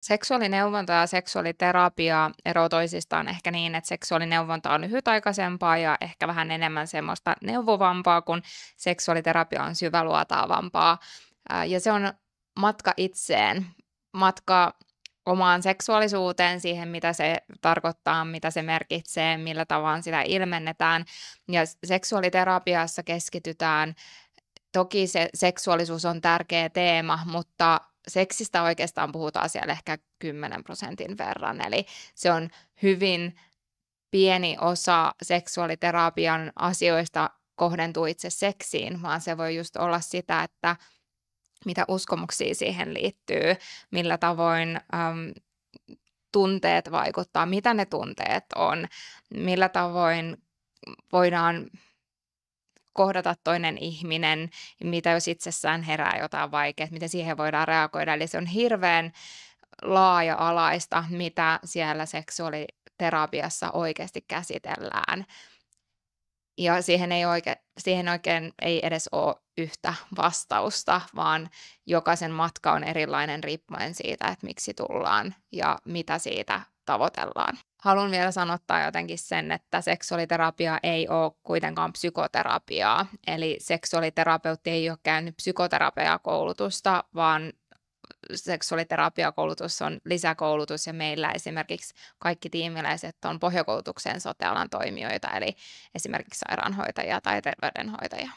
Seksuaalineuvonta ja seksuaaliterapia eroavat toisistaan ehkä niin, että seksuaalineuvonta on lyhytaikaisempaa ja ehkä vähän enemmän semmoista neuvovampaa, kun seksuaaliterapia on syväluotaavampaa. Ja se on matka itseen, matka omaan seksuaalisuuteen, siihen mitä se tarkoittaa, mitä se merkitsee, millä tavalla sitä ilmennetään. Ja seksuaaliterapiassa keskitytään. Toki se seksuaalisuus on tärkeä teema, mutta seksistä oikeastaan puhutaan siellä ehkä 10% verran. Eli se on hyvin pieni osa seksuaaliterapian asioista kohdentuu itse seksiin, vaan se voi just olla sitä, että mitä uskomuksia siihen liittyy, millä tavoin tunteet vaikuttaa, mitä ne tunteet on, millä tavoin voidaan kohdata toinen ihminen, mitä jos itsessään herää jotain vaikeaa, miten siihen voidaan reagoida. Eli se on hirveän laaja-alaista, mitä siellä seksuaaliterapiassa oikeasti käsitellään. Ja siihen oikein ei edes ole yhtä vastausta, vaan jokaisen matka on erilainen riippuen siitä, että miksi tullaan ja mitä siitä tavoitellaan. Haluan vielä sanottaa jotenkin sen, että seksuaaliterapia ei ole kuitenkaan psykoterapiaa. Eli seksuaaliterapeutti ei ole käynyt psykoterapiakoulutusta, vaan seksuaaliterapiakoulutus on lisäkoulutus ja meillä esimerkiksi kaikki tiimiläiset on pohjakoulutuksen sote-alan toimijoita, eli esimerkiksi sairaanhoitajia tai terveydenhoitajia.